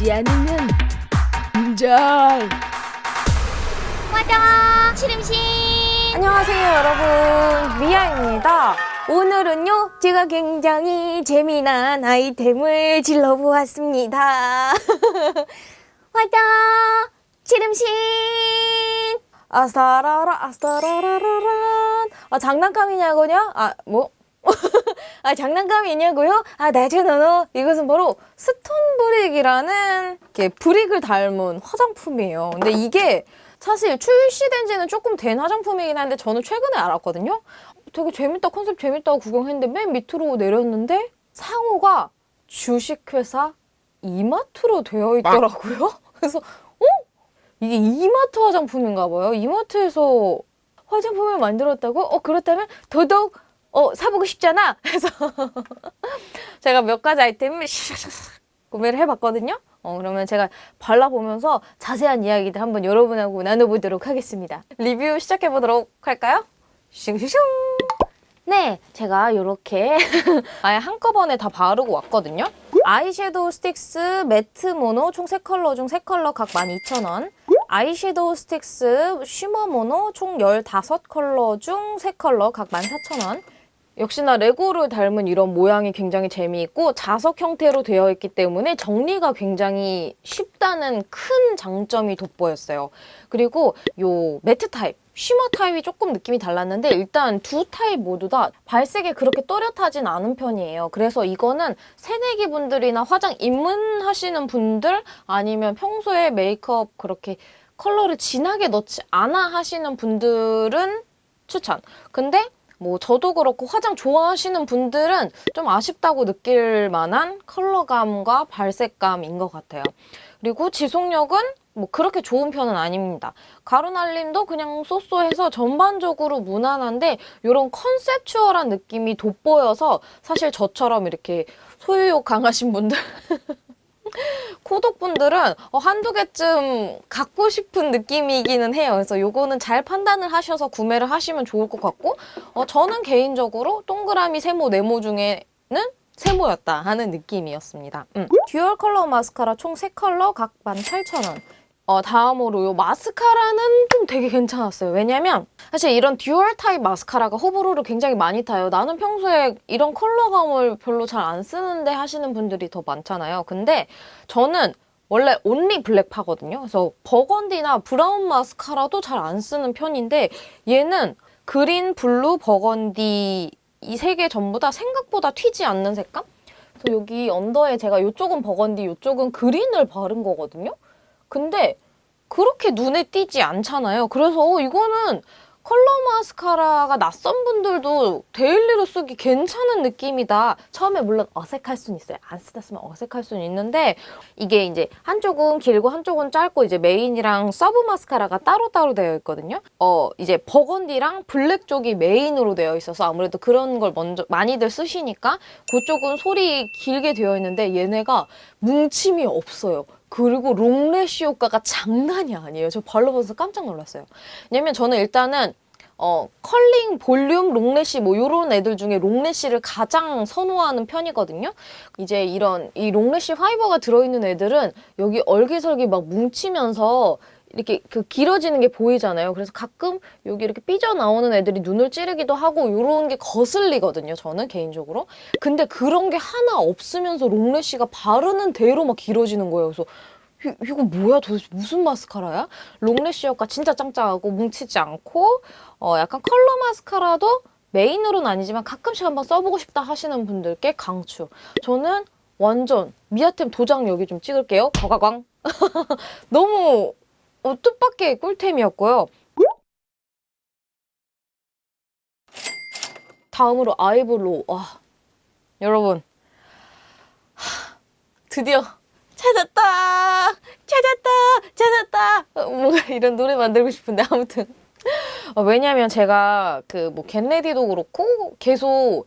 하지 않으면 잘. 화장 치름신. 안녕하세요 여러분, 미아입니다. 오늘은요 제가 굉장히 재미난 아이템을 질러보았습니다. 화장 치름신. 아싸라라 아싸라라라란. 장난감이냐고요? 장난감이냐고요? 나제노노, 이것은 바로 스톤 브릭이라는 이렇게 브릭을 닮은 화장품이에요. 근데 이게 사실 출시된 지는 조금 된 화장품이긴 한데 저는 최근에 알았거든요. 되게 재밌다, 컨셉 재밌다고 구경했는데 맨 밑으로 내렸는데 상호가 주식회사 이마트로 되어 있더라고요. 그래서 이게 이마트 화장품인가 봐요. 이마트에서 화장품을 만들었다고? 그렇다면 더더욱 사보고 싶잖아. 그래서 제가 몇 가지 아이템을 구매를 해봤거든요. 그러면 제가 발라보면서 자세한 이야기들 한번 여러분하고 나눠보도록 하겠습니다. 리뷰 시작해보도록 할까요? 슝슝슝. 네, 제가 이렇게 아예 한꺼번에 다 바르고 왔거든요. 아이섀도우 스틱스 매트 모노 총 3컬러 중 3컬러 각 12,000원. 아이섀도우 스틱스 쉬머 모노 총 15컬러 중 3컬러 각 14,000원. 역시나 레고를 닮은 이런 모양이 굉장히 재미있고 자석 형태로 되어 있기 때문에 정리가 굉장히 쉽다는 큰 장점이 돋보였어요. 그리고 요 매트 타입, 쉬머 타입이 조금 느낌이 달랐는데 일단 두 타입 모두 다 발색이 그렇게 또렷하진 않은 편이에요. 그래서 이거는 새내기 분들이나 화장 입문하시는 분들 아니면 평소에 메이크업 그렇게 컬러를 진하게 넣지 않아 하시는 분들은 추천. 근데 저도 그렇고 화장 좋아하시는 분들은 좀 아쉽다고 느낄 만한 컬러감과 발색감인 것 같아요. 그리고 지속력은 그렇게 좋은 편은 아닙니다. 가루날림도 그냥 쏘쏘해서 전반적으로 무난한데 이런 컨셉추얼한 느낌이 돋보여서 사실 저처럼 이렇게 소유욕 강하신 분들 코독분들은 한두 개쯤 갖고 싶은 느낌이기는 해요. 그래서 요거는 잘 판단을 하셔서 구매를 하시면 좋을 것 같고 저는 개인적으로 동그라미 세모, 네모 중에는 세모였다 하는 느낌이었습니다. 듀얼 컬러 마스카라 총 3컬러 각 18,000원. 다음으로 요 마스카라는 좀 되게 괜찮았어요. 왜냐면 사실 이런 듀얼 타입 마스카라가 호불호를 굉장히 많이 타요. 나는 평소에 이런 컬러감을 별로 잘 안 쓰는데 하시는 분들이 더 많잖아요. 근데 저는 원래 온리 블랙파거든요. 그래서 버건디나 브라운 마스카라도 잘 안 쓰는 편인데 얘는 그린, 블루, 버건디 이 3개 전부 다 생각보다 튀지 않는 색감? 그래서 여기 언더에 제가 이쪽은 버건디, 이쪽은 그린을 바른 거거든요. 근데 그렇게 눈에 띄지 않잖아요. 그래서 이거는 컬러 마스카라가 낯선 분들도 데일리로 쓰기 괜찮은 느낌이다. 처음에 물론 어색할 수는 있어요. 안 쓰다 쓰면 어색할 수는 있는데 이게 이제 한쪽은 길고 한쪽은 짧고 이제 메인이랑 서브 마스카라가 따로따로 되어 있거든요. 이제 버건디랑 블랙 쪽이 메인으로 되어 있어서 아무래도 그런 걸 먼저 많이들 쓰시니까 그쪽은 솔이 길게 되어 있는데 얘네가 뭉침이 없어요. 그리고 롱래쉬 효과가 장난이 아니에요. 저 발라보면서 깜짝 놀랐어요. 왜냐면 저는 일단은 컬링, 볼륨, 롱래쉬 요런 애들 중에 롱래쉬를 가장 선호하는 편이거든요. 이제 이 롱래쉬 파이버가 들어있는 애들은 여기 얼기설기 막 뭉치면서 이렇게 길어지는 게 보이잖아요. 그래서 가끔 여기 이렇게 삐져나오는 애들이 눈을 찌르기도 하고 이런 게 거슬리거든요. 저는 개인적으로. 근데 그런 게 하나 없으면서 롱래쉬가 바르는 대로 막 길어지는 거예요. 그래서 이거 뭐야? 도대체 무슨 마스카라야? 롱래쉬 효과 진짜 짱짱하고 뭉치지 않고 약간 컬러 마스카라도 메인으로는 아니지만 가끔씩 한번 써보고 싶다 하시는 분들께 강추. 저는 완전 미아템 도장 여기 좀 찍을게요. 거가광. 너무 뜻밖의 꿀템이었고요. 다음으로 아이브로우. 여러분 드디어 찾았다! 뭔가 이런 노래 만들고 싶은데 아무튼 왜냐면 제가 겟레디도 그렇고 계속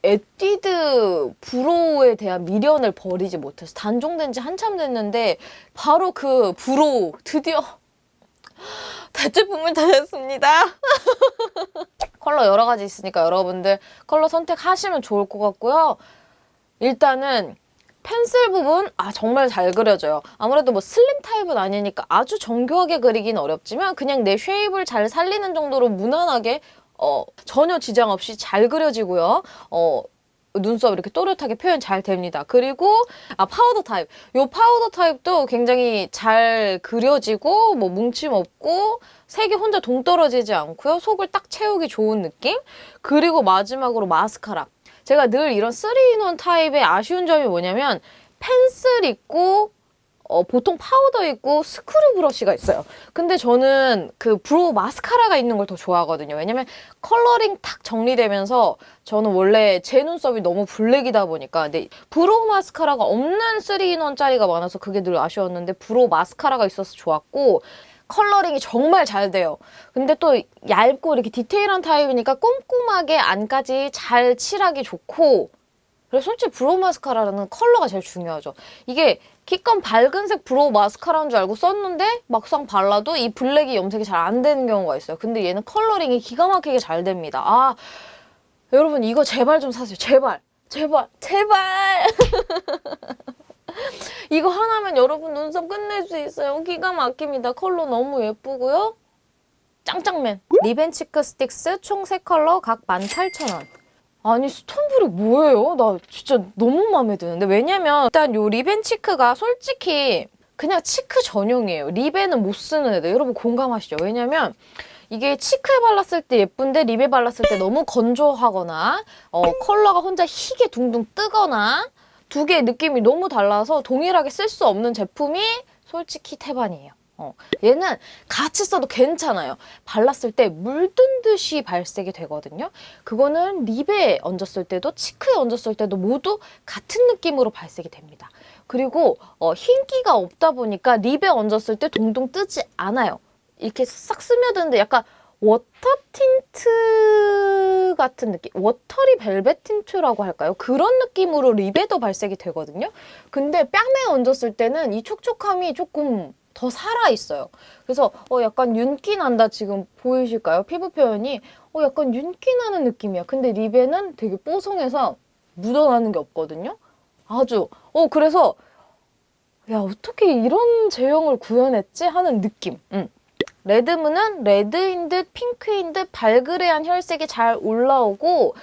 에뛰드 브로우에 대한 미련을 버리지 못해서 단종된 지 한참 됐는데 바로 그 브로우 드디어 대체품을 찾았습니다. 컬러 여러 가지 있으니까 여러분들 컬러 선택하시면 좋을 것 같고요. 일단은 펜슬 부분 정말 잘 그려져요. 아무래도 뭐 슬림 타입은 아니니까 아주 정교하게 그리긴 어렵지만 그냥 내 쉐입을 잘 살리는 정도로 무난하게 전혀 지장 없이 잘 그려지고요. 눈썹 이렇게 또렷하게 표현 잘 됩니다. 그리고 파우더 타입. 요 파우더 타입도 굉장히 잘 그려지고 뭐 뭉침 없고 색이 혼자 동떨어지지 않고요. 속을 딱 채우기 좋은 느낌. 그리고 마지막으로 마스카라. 제가 늘 이런 3-in-1 타입의 아쉬운 점이 뭐냐면 펜슬 있고 보통 파우더 있고 스크류 브러쉬가 있어요. 근데 저는 그 브로우 마스카라가 있는 걸 더 좋아하거든요. 왜냐면 컬러링 탁 정리되면서 저는 원래 제 눈썹이 너무 블랙이다 보니까 근데 브로우 마스카라가 없는 3-in-1짜리가 많아서 그게 늘 아쉬웠는데 브로우 마스카라가 있어서 좋았고 컬러링이 정말 잘 돼요. 근데 또 얇고 이렇게 디테일한 타입이니까 꼼꼼하게 안까지 잘 칠하기 좋고 그래서 솔직히 브로우 마스카라는 컬러가 제일 중요하죠. 이게 기껏 밝은색 브로우 마스카라인 줄 알고 썼는데 막상 발라도 이 블랙이 염색이 잘 안 되는 경우가 있어요. 근데 얘는 컬러링이 기가 막히게 잘 됩니다. 여러분 이거 제발 좀 사세요. 제발. 제발. 제발. 이거 하나면 여러분 눈썹 끝낼 수 있어요. 기가 막힙니다. 컬러 너무 예쁘고요. 짱짱맨. 리벤치크 스틱스 총 3컬러 각 18,000원. 아니 스톤브릭 뭐예요? 나 진짜 너무 마음에 드는데 왜냐면 일단 요 리벤치크가 솔직히 그냥 치크 전용이에요. 립에는 못 쓰는 애들. 여러분 공감하시죠? 왜냐면 이게 치크에 발랐을 때 예쁜데 립에 발랐을 때 너무 건조하거나 컬러가 혼자 희게 둥둥 뜨거나 두 개의 느낌이 너무 달라서 동일하게 쓸 수 없는 제품이 솔직히 태반이에요. 얘는 같이 써도 괜찮아요. 발랐을 때 물든 듯이 발색이 되거든요. 그거는 립에 얹었을 때도 치크에 얹었을 때도 모두 같은 느낌으로 발색이 됩니다. 그리고 흰기가 없다 보니까 립에 얹었을 때 동동 뜨지 않아요. 이렇게 싹 스며드는데 약간 워터 틴트 같은 느낌? 워터리 벨벳 틴트라고 할까요? 그런 느낌으로 립에도 발색이 되거든요. 근데 뺨에 얹었을 때는 이 촉촉함이 조금 더 살아있어요. 그래서 약간 윤기 난다 지금 보이실까요? 피부 표현이 약간 윤기 나는 느낌이야. 근데 립에는 되게 뽀송해서 묻어나는 게 없거든요. 아주 그래서 야 어떻게 이런 제형을 구현했지? 하는 느낌. 레드무는 레드인 듯 핑크인 듯 발그레한 혈색이 잘 올라오고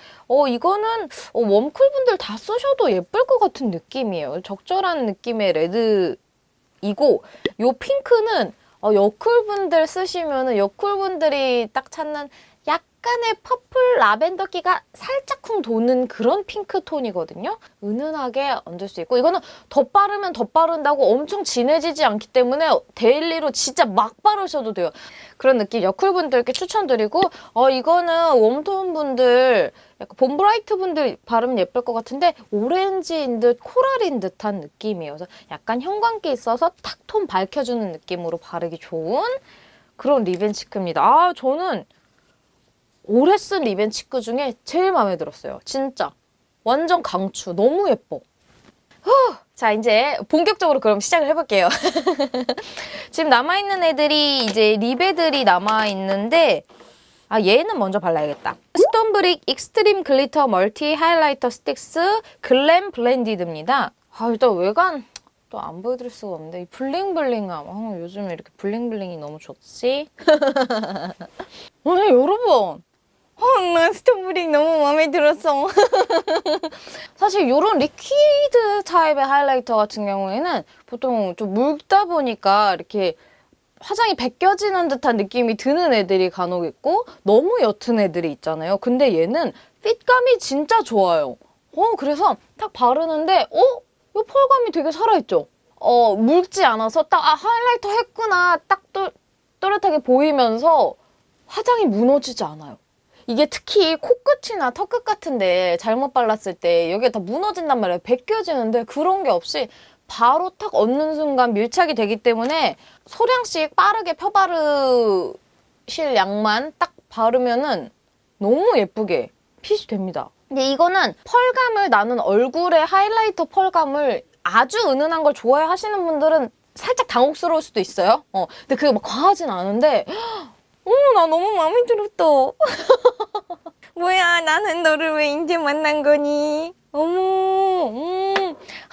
이거는 웜쿨분들 다 쓰셔도 예쁠 것 같은 느낌이에요. 적절한 느낌의 레드이고 요 핑크는 여쿨분들 쓰시면은 여쿨분들이 딱 찾는 약간의 퍼플 라벤더기가 살짝쿵 도는 그런 핑크 톤이거든요. 은은하게 얹을 수 있고 이거는 덧바르면 덧바른다고 엄청 진해지지 않기 때문에 데일리로 진짜 막 바르셔도 돼요. 그런 느낌 여쿨분들께 추천드리고 이거는 웜톤 분들 약간 봄브라이트 분들 바르면 예쁠 것 같은데 오렌지인 듯 코랄인 듯한 느낌이에요. 그래서 약간 형광기 있어서 탁 톤 밝혀주는 느낌으로 바르기 좋은 그런 리벤치크입니다. 저는 올해 쓴 리벤치크 중에 제일 마음에 들었어요. 진짜. 완전 강추. 너무 예뻐. 자, 이제 본격적으로 그럼 시작을 해볼게요. 지금 남아있는 애들이 이제 립 애들이 남아있는데 얘는 먼저 발라야겠다. 스톤브릭 익스트림 글리터 멀티 하이라이터 스틱스 글램 블렌디드입니다. 일단 외관 또 안 보여드릴 수가 없는데 이 블링블링함. 요즘에 이렇게 블링블링이 너무 좋지? 여러분! 나 스톤브릭 너무 마음에 들었어. 사실 이런 리퀴드 타입의 하이라이터 같은 경우에는 보통 좀 묽다 보니까 이렇게 화장이 벗겨지는 듯한 느낌이 드는 애들이 간혹 있고 너무 옅은 애들이 있잖아요. 근데 얘는 핏감이 진짜 좋아요. 그래서 딱 바르는데 이 펄감이 되게 살아있죠? 묽지 않아서 딱 하이라이터 했구나 딱 또렷하게 보이면서 화장이 무너지지 않아요. 이게 특히 코끝이나 턱끝 같은데 잘못 발랐을 때 여기가 다 무너진단 말이에요. 벗겨지는데 그런 게 없이 바로 탁 얹는 순간 밀착이 되기 때문에 소량씩 빠르게 펴바르실 양만 딱 바르면은 너무 예쁘게 핏이 됩니다. 근데 이거는 펄감을 나는 얼굴에 하이라이터 펄감을 아주 은은한 걸 좋아해 하시는 분들은 살짝 당혹스러울 수도 있어요. 근데 그게 막 과하진 않은데 나 너무 마음에 들었다. 뭐야 나는 너를 왜 이제 만난 거니? 어머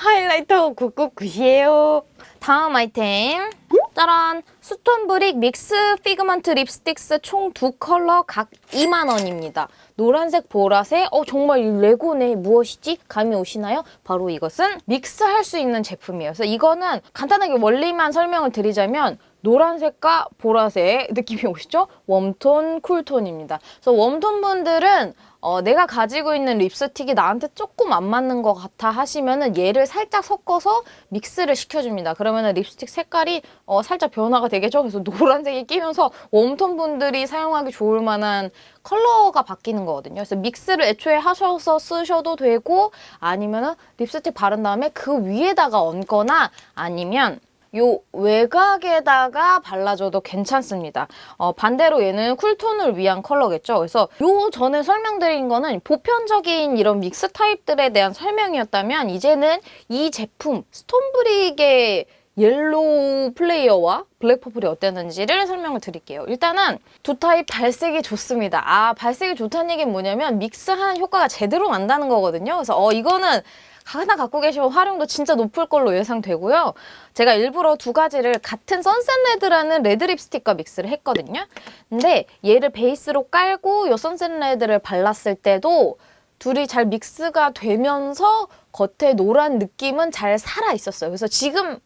하이라이터 굿굿굿이에요. 다음 아이템. 짜란! 스톤브릭 믹스 피그먼트 립스틱스 총 2컬러 각 2만원입니다. 노란색, 보라색, 정말 이 레고네. 무엇이지? 감이 오시나요? 바로 이것은 믹스할 수 있는 제품이에요. 그래서 이거는 간단하게 원리만 설명을 드리자면 노란색과 보라색 느낌이 오시죠? 웜톤, 쿨톤입니다. 그래서 웜톤 분들은 내가 가지고 있는 립스틱이 나한테 조금 안 맞는 것 같아 하시면은 얘를 살짝 섞어서 믹스를 시켜줍니다. 그러면은 립스틱 색깔이 살짝 변화가 되겠죠? 그래서 노란색이 끼면서 웜톤 분들이 사용하기 좋을 만한 컬러가 바뀌는 거거든요. 그래서 믹스를 애초에 하셔서 쓰셔도 되고 아니면은 립스틱 바른 다음에 그 위에다가 얹거나 아니면 요 외곽에다가 발라줘도 괜찮습니다. 반대로 얘는 쿨톤을 위한 컬러겠죠. 그래서 요 전에 설명드린 거는 보편적인 이런 믹스 타입들에 대한 설명이었다면 이제는 이 제품 스톤브릭의 옐로우 플레이어와 블랙 퍼플이 어땠는지를 설명을 드릴게요. 일단은 두 타입 발색이 좋습니다. 발색이 좋다는 얘기는 뭐냐면 믹스한 효과가 제대로 난다는 거거든요. 그래서 이거는 하나 갖고 계시면 활용도 진짜 높을 걸로 예상되고요. 제가 일부러 두 가지를 같은 선셋레드라는 레드 립스틱과 믹스를 했거든요. 근데 얘를 베이스로 깔고 이 선셋레드를 발랐을 때도 둘이 잘 믹스가 되면서 겉에 노란 느낌은 잘 살아있었어요. 그래서 지금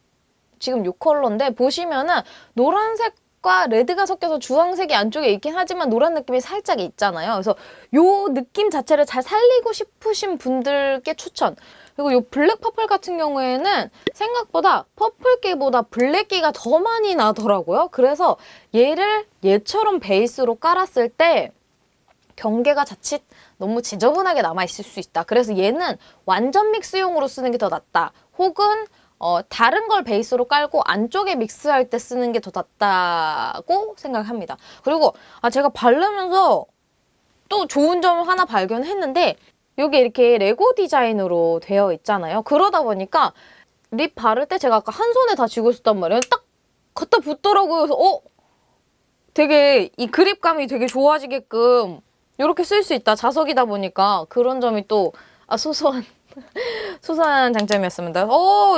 이 컬러인데 보시면은 노란색과 레드가 섞여서 주황색이 안쪽에 있긴 하지만 노란 느낌이 살짝 있잖아요. 그래서 요 느낌 자체를 잘 살리고 싶으신 분들께 추천. 그리고 이 블랙 퍼플 같은 경우에는 생각보다 퍼플기보다 블랙기가 더 많이 나더라고요. 그래서 얘처럼 베이스로 깔았을 때 경계가 자칫 너무 지저분하게 남아있을 수 있다. 그래서 얘는 완전 믹스용으로 쓰는 게 더 낫다. 혹은 다른 걸 베이스로 깔고 안쪽에 믹스할 때 쓰는 게 더 낫다고 생각합니다. 그리고 제가 바르면서 또 좋은 점 하나 발견했는데 여기 이렇게 레고 디자인으로 되어 있잖아요. 그러다 보니까 립 바를 때 제가 아까 한 손에 다 쥐고 있었단 말이에요. 딱 갖다 붓더라고요. 그래서 되게 이 그립감이 되게 좋아지게끔 이렇게 쓸 수 있다. 자석이다 보니까 그런 점이 또 소소한 장점이었습니다.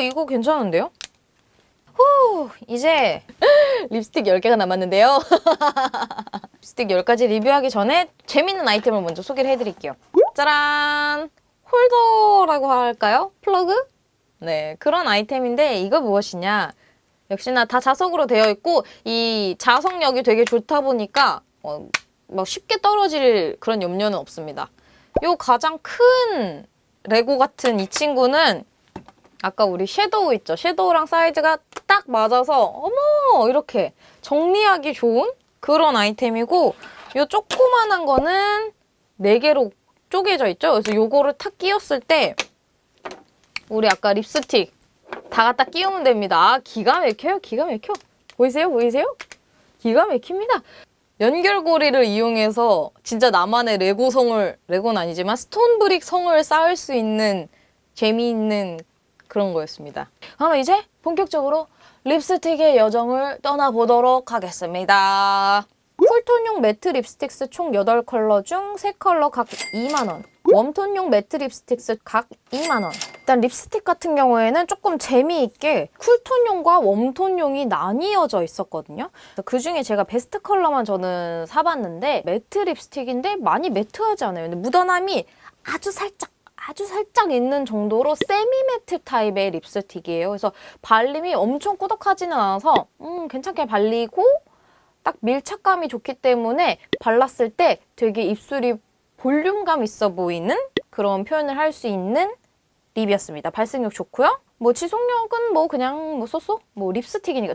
이거 괜찮은데요? 이제 립스틱 10개가 남았는데요. 립스틱 10가지 리뷰하기 전에 재밌는 아이템을 먼저 소개를 해드릴게요. 짜란! 홀더라고 할까요? 플러그? 네, 그런 아이템인데 이거 무엇이냐? 역시나 다 자석으로 되어 있고 이 자석력이 되게 좋다 보니까 막 쉽게 떨어질 그런 염려는 없습니다. 요 가장 큰 레고 같은 이 친구는 아까 우리 섀도우 있죠? 섀도우랑 사이즈가 딱 맞아서 어머 이렇게 정리하기 좋은 그런 아이템이고 요 조그만한 거는 4개로 쪼개져 있죠? 그래서 요거를 탁 끼웠을 때 우리 아까 립스틱 다 갖다 끼우면 됩니다. 기가 막혀요. 기가 막혀. 보이세요? 기가 막힙니다. 연결고리를 이용해서 진짜 나만의 레고는 아니지만 스톤브릭 성을 쌓을 수 있는 재미있는 그런 거였습니다. 그럼 이제 본격적으로 립스틱의 여정을 떠나보도록 하겠습니다. 쿨톤용 매트 립스틱스 총 8컬러 중 3컬러 각 2만원. 웜톤용 매트 립스틱스 각 2만원. 일단 립스틱 같은 경우에는 조금 재미있게 쿨톤용과 웜톤용이 나뉘어져 있었거든요. 그 중에 제가 베스트 컬러만 저는 사봤는데 매트 립스틱인데 많이 매트하지 않아요. 근데 묻어남이 아주 살짝 있는 정도로 세미 매트 타입의 립스틱이에요. 그래서 발림이 엄청 꾸덕하지는 않아서 괜찮게 발리고 딱 밀착감이 좋기 때문에 발랐을 때 되게 입술이 볼륨감 있어 보이는 그런 표현을 할 수 있는 립이었습니다. 발색력 좋고요. 지속력은 그냥 쏘쏘? 립스틱이니까.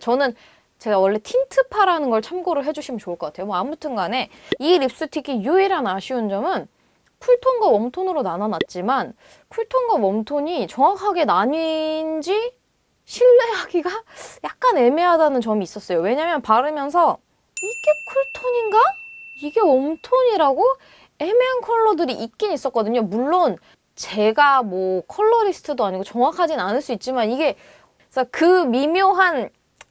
제가 원래 틴트파라는 걸 참고를 해주시면 좋을 것 같아요. 아무튼 간에 이 립스틱이 유일한 아쉬운 점은 쿨톤과 웜톤으로 나눠놨지만 쿨톤과 웜톤이 정확하게 나뉜지 신뢰하기가 약간 애매하다는 점이 있었어요. 왜냐면 바르면서 이게 쿨톤인가? 이게 웜톤이라고? 애매한 컬러들이 있긴 있었거든요. 물론 제가 컬러리스트도 아니고 정확하진 않을 수 있지만 이게 그 미묘한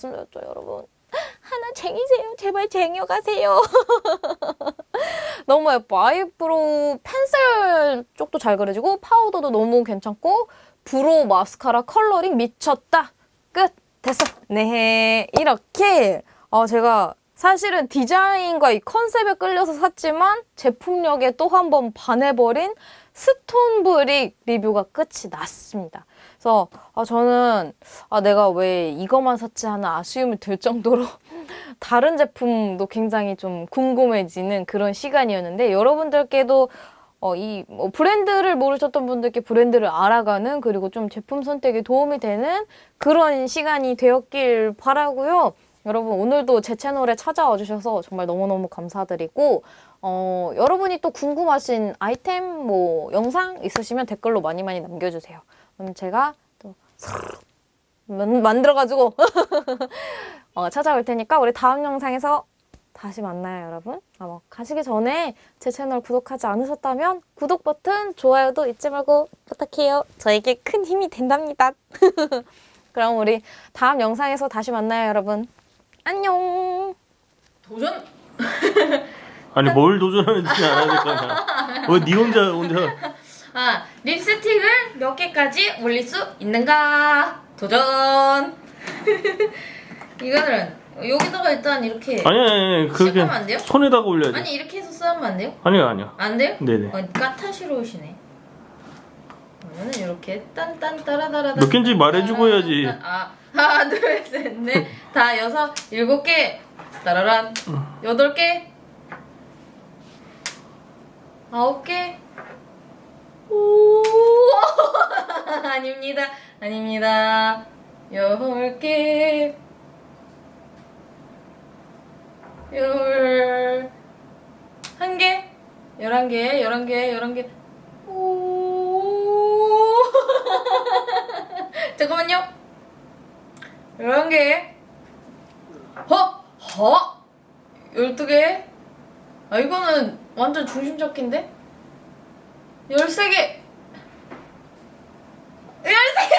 말씀드렸죠, 여러분. 하나 쟁이세요. 제발 쟁여가세요. 너무 예뻐. 아이브로우 펜슬 쪽도 잘 그려지고 파우더도 너무 괜찮고 브로우 마스카라 컬러링 미쳤다. 끝. 됐어. 네. 이렇게 제가 사실은 디자인과 이 컨셉에 끌려서 샀지만 제품력에 또 한 번 반해버린 스톤브릭 리뷰가 끝이 났습니다. 그래서 저는 내가 왜 이거만 샀지 하는 아쉬움이 들 정도로 다른 제품도 굉장히 좀 궁금해지는 그런 시간이었는데 여러분들께도 브랜드를 모르셨던 분들께 브랜드를 알아가는 그리고 좀 제품 선택에 도움이 되는 그런 시간이 되었길 바라고요. 여러분 오늘도 제 채널에 찾아와 주셔서 정말 너무너무 감사드리고 여러분이 또 궁금하신 아이템 영상 있으시면 댓글로 많이 남겨주세요. 그럼 제가 또 만들어가지고 찾아올 테니까 우리 다음 영상에서 다시 만나요, 여러분. 가시기 전에 제 채널 구독하지 않으셨다면 구독 버튼, 좋아요도 잊지 말고 부탁해요. 저에게 큰 힘이 된답니다. 그럼 우리 다음 영상에서 다시 만나요, 여러분. 안녕. 도전? 아니 뭘 도전하는지 알아야 될 거 아니야. 왜 니 혼자 립스틱을 몇 개까지 올릴 수 있는가? 도전! 이거는 여기다가 일단 이렇게 아니 그렇게 씹으면 안 돼요? 손에다가 올려야지. 아니 이렇게 해서 쓰면 안 돼요? 아니요. 안 돼요? 네네. 까타시로우시네. 저는 이렇게 딴딴 따라다라다 몇 개인지 말해주고 해야지. 하나 둘셋넷 다 6, 7개 따라란 8개 9개 오 아닙니다 10개 11개 11개 오 잠깐만요 11개 12개 이거는 완전 중심 잡기인데 13개 13개